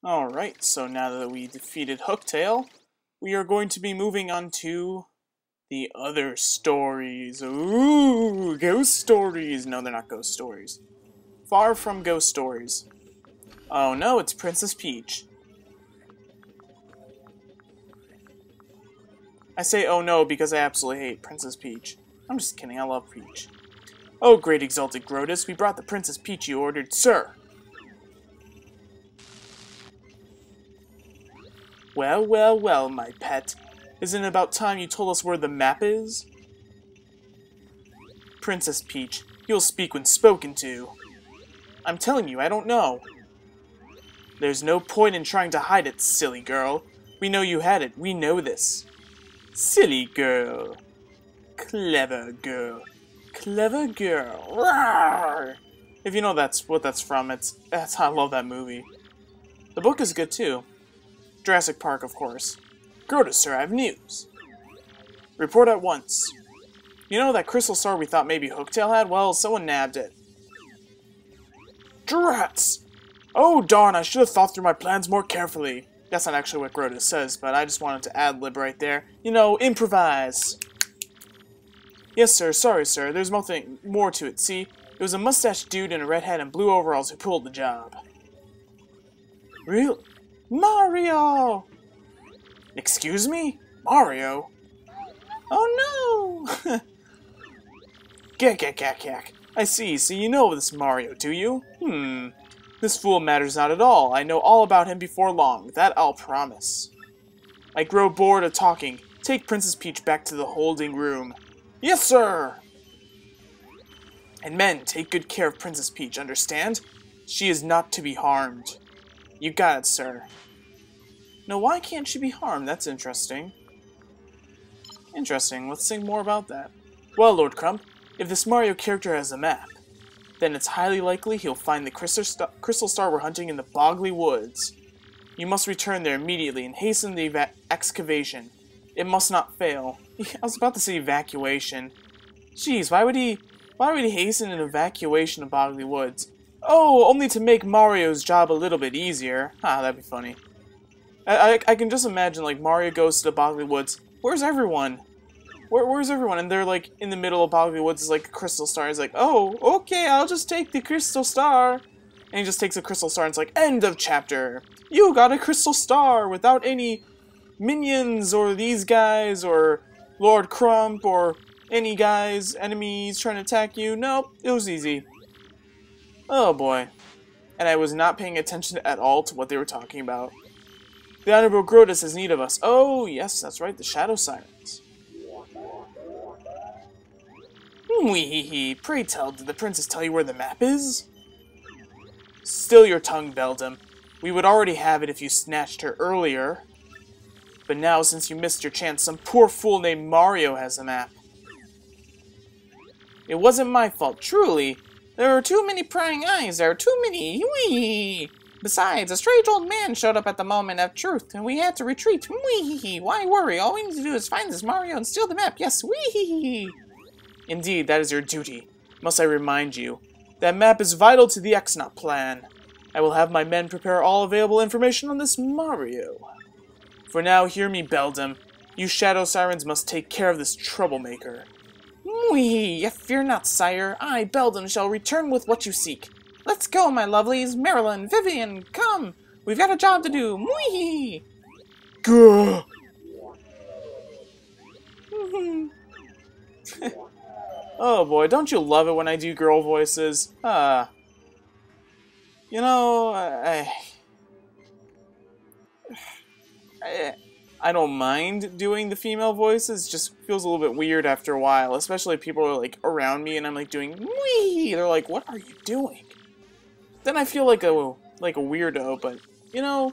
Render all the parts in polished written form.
Alright, so now that we defeated Hooktail, we are going to be moving on to the other stories. Ooh, ghost stories! No, they're not ghost stories. Far from ghost stories. Oh no, it's Princess Peach. I say oh no because I absolutely hate Princess Peach. I'm just kidding, I love Peach. Oh, great exalted Grotus, we brought the Princess Peach you ordered, sir. Well, well, well, my pet. Isn't it about time you told us where the map is? Princess Peach, you'll speak when spoken to. I'm telling you, I don't know. There's no point in trying to hide it, silly girl. We know you had it, we know this. Silly girl. Clever girl. Clever girl. Rawr! If you know that's what that's from, I love that movie. The book is good too. Jurassic Park, of course. Grotus, sir, I have news. Report at once. You know that crystal star we thought maybe Hooktail had? Well, someone nabbed it. Drats! Oh, darn, I should have thought through my plans more carefully. That's not actually what Grotus says, but I just wanted to ad-lib right there. You know, improvise. Yes, sir, sorry, sir, there's nothing more to it, see? It was a mustached dude in a red hat and blue overalls who pulled the job. Really? Mario! Excuse me? Mario? Oh no! Gak. I see, so you know this Mario, do you? This fool matters not at all. I know all about him before long, that I'll promise. I grow bored of talking. Take Princess Peach back to the holding room. Yes, sir! And men, take good care of Princess Peach, understand? She is not to be harmed. You got it, sir. Now, why can't she be harmed? That's interesting. Interesting. Let's think more about that. Well, Lord Crump, if this Mario character has a map, then it's highly likely he'll find the crystal star we're hunting in the Boggly Woods. You must return there immediately and hasten the excavation. It must not fail. I was about to say evacuation. Jeez, why would he hasten an evacuation of Boggly Woods? Oh, only to make Mario's job a little bit easier. Ah, that'd be funny. I can just imagine, like, Mario goes to the Boggly Woods. Where's everyone? Where's everyone? And they're, like, in the middle of Boggly Woods is, like, a crystal star. He's like, oh, okay, I'll just take the crystal star. And he just takes a crystal star and it's like, end of chapter. You got a crystal star without any minions or these guys or Lord Crump or any guys, enemies trying to attack you. Nope, it was easy. Oh boy. And I was not paying attention at all to what they were talking about. The Honorable Grotus has need of us. Oh, yes, that's right, the Shadow Sirens. Wee-hee-hee. Pray tell, did the princess tell you where the map is? Still your tongue, Beldam. We would already have it if you snatched her earlier. But now, since you missed your chance, some poor fool named Mario has the map. It wasn't my fault, truly. There are too many prying eyes, there are too many. Wee. Besides, a strange old man showed up at the moment of truth, and we had to retreat. Wee. Why worry? All we need to do is find this Mario and steal the map. Yes, wee. Indeed, that is your duty. Must I remind you, that map is vital to the X-Not plan. I will have my men prepare all available information on this Mario. For now, hear me, Beldam. You Shadow Sirens must take care of this troublemaker. Wee, fear not, sire. I, Beldam, shall return with what you seek. Let's go, my lovelies. Marilyn, Vivian, come. We've got a job to do. Wee. Gah. Oh boy, don't you love it when I do girl voices? You know, I don't mind doing the female voices, just feels a little bit weird after a while, especially if people are like around me and I'm like doing wee. They're like, what are you doing? Then I feel like a weirdo, but you know,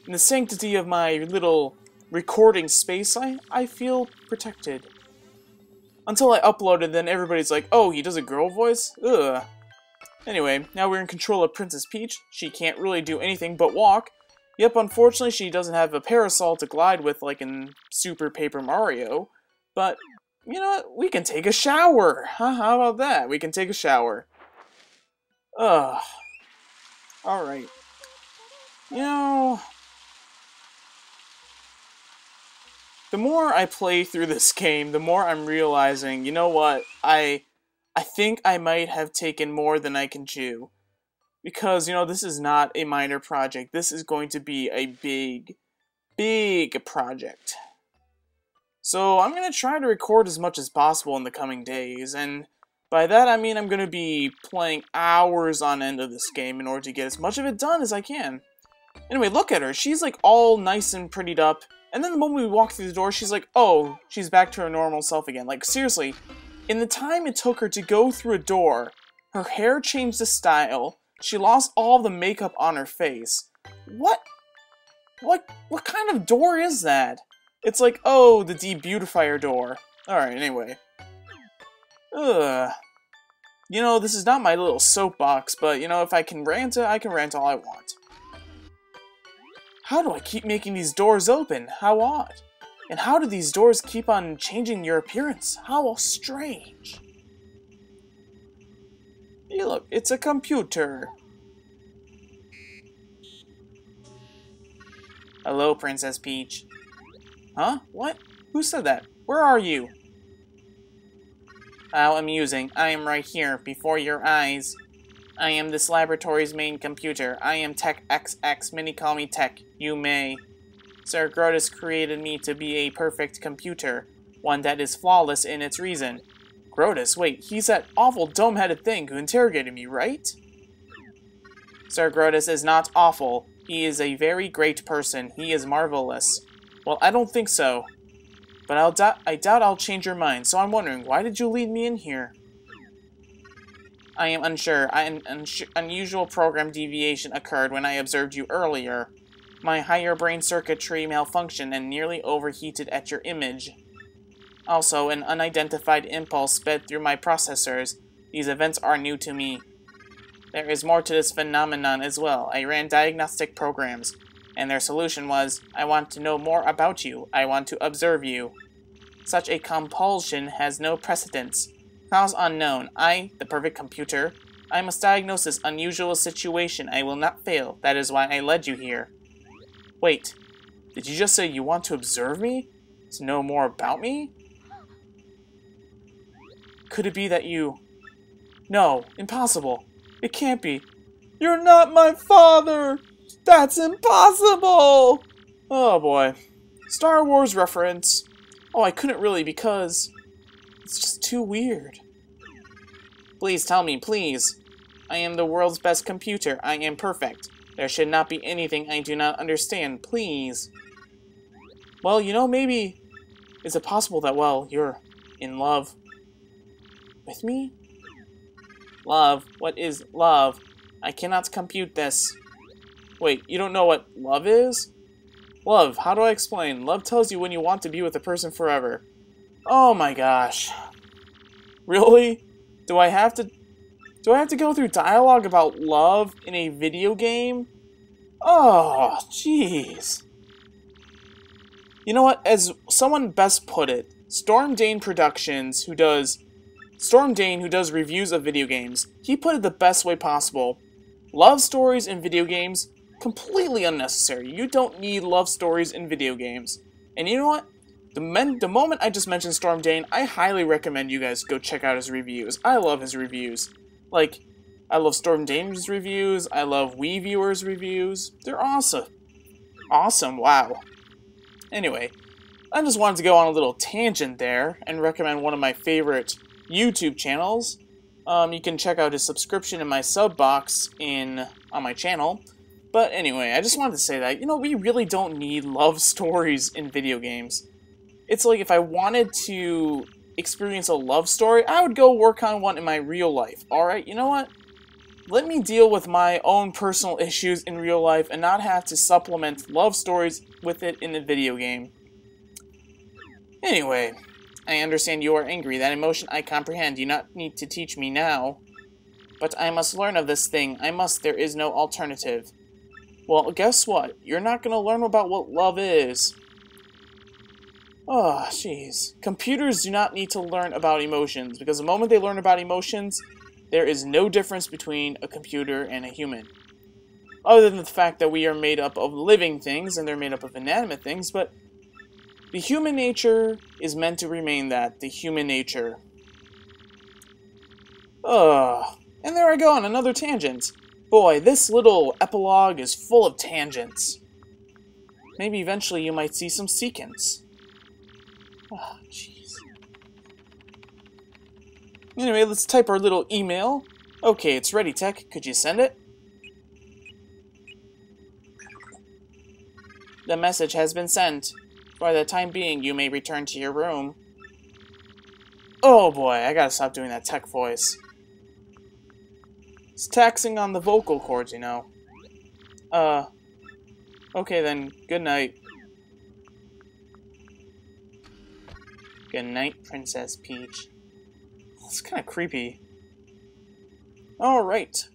in the sanctity of my little recording space, I feel protected. Until I uploaded, then everybody's like, oh, he does a girl voice? Ugh. Anyway, now we're in control of Princess Peach. She can't really do anything but walk. Yep, unfortunately, she doesn't have a parasol to glide with like in Super Paper Mario. But, you know what? We can take a shower! Huh? How about that? We can take a shower. Ugh. Alright. You know, the more I play through this game, the more I'm realizing, you know what, I think I might have taken more than I can chew. Because, you know, this is not a minor project. This is going to be a big project. So I'm going to try to record as much as possible in the coming days, and by that I mean I'm going to be playing hours on end of this game in order to get as much of it done as I can. Anyway, look at her. She's like all nice and prettied up, and then the moment we walk through the door, she's like, oh, she's back to her normal self again. Like, seriously, in the time it took her to go through a door, her hair changed the style, she lost all the makeup on her face. What kind of door is that? It's like, oh, the debeautifier door. Alright, anyway. Ugh. You know, this is not my little soapbox, but, you know, if I can rant it, I can rant all I want. How do I keep making these doors open? How odd. And how do these doors keep on changing your appearance? How strange. Hey, look, it's a computer. Hello, Princess Peach. Huh? What? Who said that? Where are you? How amusing. I am right here, before your eyes. I am this laboratory's main computer. I am Tech XX. Many call me Tech. You may. Sir Grotus created me to be a perfect computer. One that is flawless in its reason. Grotus? Wait, he's that awful dome-headed thing who interrogated me, right? Sir Grotus is not awful. He is a very great person. He is marvelous. Well, I don't think so. But I doubt I'll change your mind, so I'm wondering, why did you lead me in here? I am unsure. An unusual program deviation occurred when I observed you earlier. My higher brain circuitry malfunctioned and nearly overheated at your image. Also, an unidentified impulse sped through my processors. These events are new to me. There is more to this phenomenon as well. I ran diagnostic programs, and their solution was, I want to know more about you. I want to observe you. Such a compulsion has no precedence. Cause unknown. I, the perfect computer. I must diagnose this unusual situation. I will not fail. That is why I led you here. Wait, did you just say you want to observe me? To know more about me? Could it be that you... No, impossible. It can't be. You're not my father! That's impossible! Oh boy. Star Wars reference. Oh, I couldn't really because... It's just too weird. Please tell me, please. I am the world's best computer. I am perfect. There should not be anything I do not understand. Please. Well, you know, maybe... Is it possible that, well, you're in love with me? Love? What is love? I cannot compute this. Wait, you don't know what love is? Love, how do I explain? Love tells you when you want to be with a person forever. Oh my gosh. Really? Do I have to go through dialogue about love in a video game? Oh, jeez. You know what? As someone best put it, Storm Dane, who does reviews of video games, he put it the best way possible. Love stories in video games, completely unnecessary. You don't need love stories in video games. And you know what? The moment I just mentioned Storm Dane, I highly recommend you guys go check out his reviews. I love his reviews. Like, I love Storm Dane's reviews, I love Wii Viewers' reviews. They're awesome. Awesome, wow. Anyway, I just wanted to go on a little tangent there and recommend one of my favorite YouTube channels. You can check out his subscription in my sub box on my channel. But anyway, I just wanted to say that, you know, we really don't need love stories in video games. It's like if I wanted to experience a love story, I would go work on one in my real life. Alright, you know what? Let me deal with my own personal issues in real life and not have to supplement love stories with it in a video game. Anyway, I understand you are angry. That emotion I comprehend. You do not need to teach me now. But I must learn of this thing. I must. There is no alternative. Well, guess what? You're not going to learn about what love is. Oh, jeez. Computers do not need to learn about emotions, because the moment they learn about emotions, there is no difference between a computer and a human. Other than the fact that we are made up of living things and they're made up of inanimate things, but the human nature is meant to remain that, the human nature. And there I go on another tangent. Boy, this little epilogue is full of tangents. Maybe eventually you might see some sequence. Oh, jeez. Anyway, let's type our little email. Okay, it's ready, Tech. Could you send it? The message has been sent. For the time being, you may return to your room. Oh boy, I gotta stop doing that Tech voice. It's taxing on the vocal cords, you know. Okay then, good night. Good night, Princess Peach. It's kind of creepy. Alright.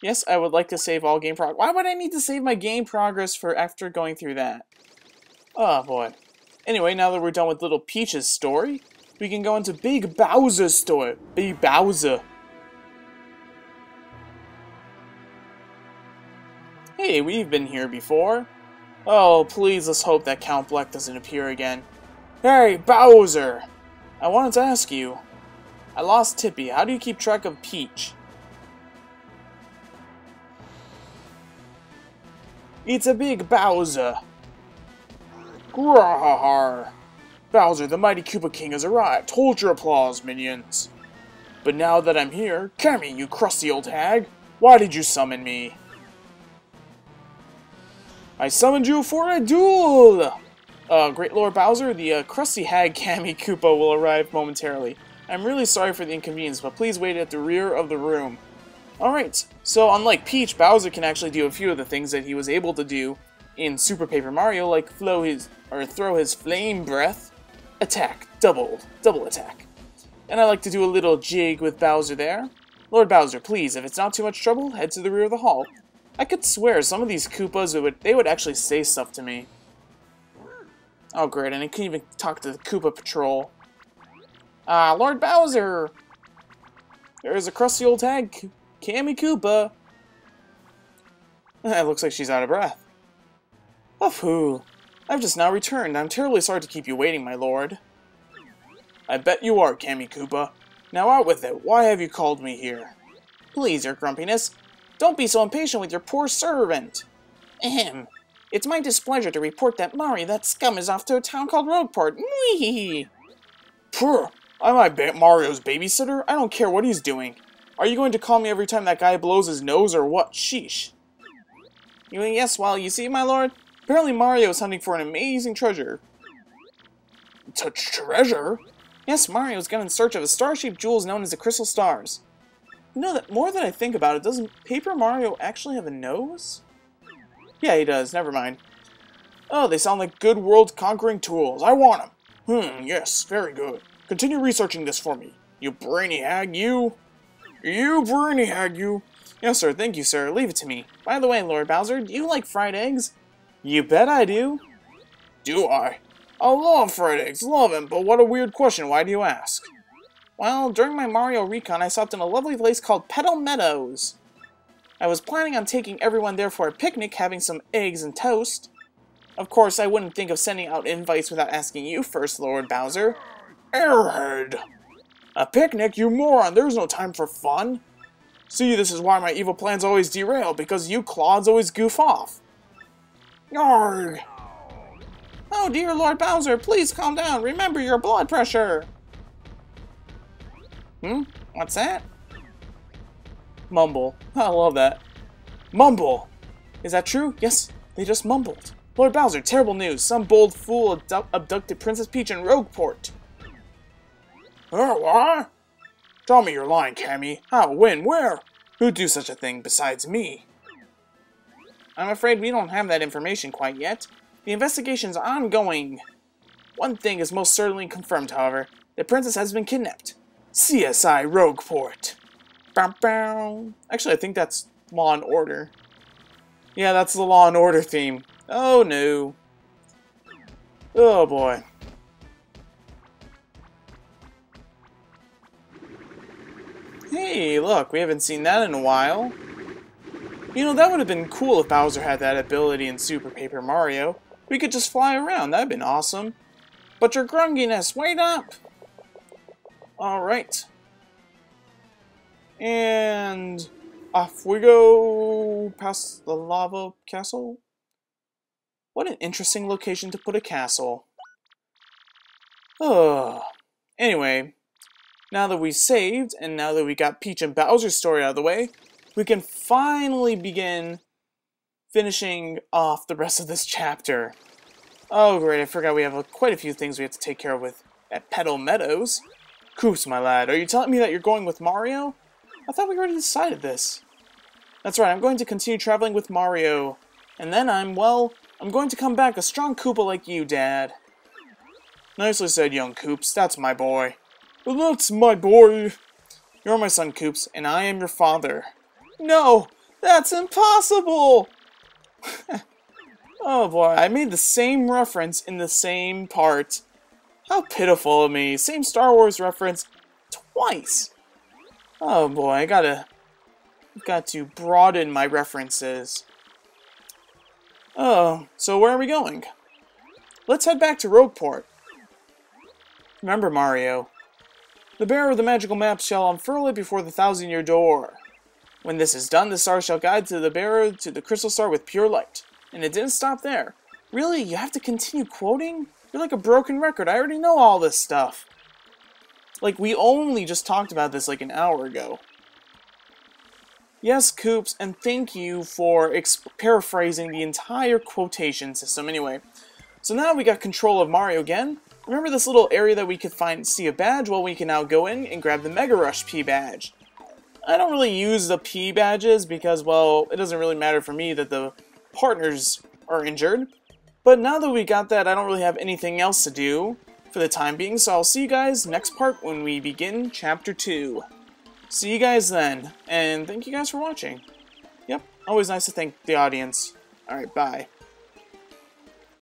Yes, I would like to save all game progress. Why would I need to save my game progress for after going through that? Oh boy. Anyway, now that we're done with Little Peach's story, we can go into Big Bowser's story. Big Bowser. Hey, we've been here before. Oh, please, let's hope that Count Bleck doesn't appear again. Hey, Bowser! I wanted to ask you. I lost Tippy. How do you keep track of Peach? It's a Big Bowser. Grrrr. Bowser, the mighty Koopa King has arrived. Hold your applause, minions. But now that I'm here, Cammy, you crusty old hag, why did you summon me? I summoned you for a duel! Great Lord Bowser, the crusty hag Cammy Koopa will arrive momentarily. I'm really sorry for the inconvenience, but please wait at the rear of the room. Alright, so unlike Peach, Bowser can actually do a few of the things that he was able to do in Super Paper Mario, like throw his flame breath, attack, double attack. And I like to do a little jig with Bowser there. Lord Bowser, please, if it's not too much trouble, head to the rear of the hall. I could swear some of these Koopas, they would actually say stuff to me. Oh great, and I couldn't even talk to the Koopa Patrol. Lord Bowser! There's a crusty old hag, Cammy Koopa. It looks like she's out of breath. Phew. I've just now returned. I'm terribly sorry to keep you waiting, my lord. I bet you are, Cammy Koopa. Now out with it. Why have you called me here? Please, your grumpiness. Don't be so impatient with your poor servant. Ahem. It's my displeasure to report that Mario, that scum, is off to a town called Rogueport. Mwee! Purr! I'm Mario's babysitter? I don't care what he's doing. Are you going to call me every time that guy blows his nose or what? Sheesh. Yes, well, you see, my lord? Apparently Mario is hunting for an amazing treasure. Treasure? Yes, Mario's gone in search of a star-shaped jewels known as the Crystal Stars. You know that more than I think about it, doesn't Paper Mario actually have a nose? Yeah, he does. Never mind. Oh, they sound like good world-conquering tools. I want them. Yes, very good. Continue researching this for me. You brainy hag, you. You brainy hag, you. Yes, sir. Thank you, sir. Leave it to me. By the way, Lord Bowser, do you like fried eggs? You bet I do. Do I? I love fried eggs. Love them. But what a weird question. Why do you ask? Well, during my Mario Recon, I stopped in a lovely place called Petal Meadows. I was planning on taking everyone there for a picnic, having some eggs and toast. Of course, I wouldn't think of sending out invites without asking you first, Lord Bowser. Airhead! A picnic, you moron! There's no time for fun! See, this is why my evil plans always derail, because you clods always goof off. Yarg! Oh dear Lord Bowser, please calm down. Remember your blood pressure. What's that? Mumble. I love that. Mumble! Is that true? Yes, they just mumbled. Lord Bowser, terrible news. Some bold fool abducted Princess Peach in Rogueport. What? Tell me you're lying, Cammy. How? When? Where? Who'd do such a thing besides me? I'm afraid we don't have that information quite yet. The investigation's ongoing. One thing is most certainly confirmed, however. The princess has been kidnapped. CSI Rogueport. Bow, bow. Actually, I think that's Law and Order. Yeah, that's the Law and Order theme. Oh no. Oh boy. Hey, look, we haven't seen that in a while. You know, that would have been cool if Bowser had that ability in Super Paper Mario. We could just fly around, that'd been awesome. But your grunginess, wait up! Alright. And off we go past the lava castle. What an interesting location to put a castle. Oh. Anyway, now that we saved, and now that we got Peach and Bowser's story out of the way, we can finally begin finishing off the rest of this chapter. Oh great, I forgot we have quite a few things we have to take care of at Petal Meadows. Koops, my lad, are you telling me that you're going with Mario? I thought we already decided this. That's right, I'm going to continue traveling with Mario. And then I'm going to come back a strong Koopa like you, Dad. Nicely said, young Koops. That's my boy. That's my boy. You're my son, Koops, and I am your father. No! That's impossible! Oh boy, I made the same reference in the same part. How pitiful of me. Same Star Wars reference twice. Oh boy, I've got to broaden my references. Oh, so where are we going? Let's head back to Rogueport. Remember, Mario, the bearer of the magical map shall unfurl it before the 1,000-year door. When this is done, the star shall guide to the bearer to the crystal star with pure light. And it didn't stop there. Really? You have to continue quoting? You're like a broken record. I already know all this stuff. Like, we only just talked about this like an hour ago. Yes, Koops, and thank you for paraphrasing the entire quotation system. Anyway, so now we got control of Mario again. Remember this little area that we could see a badge? Well, we can now go in and grab the Mega Rush P badge. I don't really use the P badges because, well, it doesn't really matter for me that the partners are injured. But now that we got that, I don't really have anything else to do for the time being, so I'll see you guys next part when we begin Chapter 2. See you guys then, and thank you guys for watching. Yep, always nice to thank the audience. Alright, bye.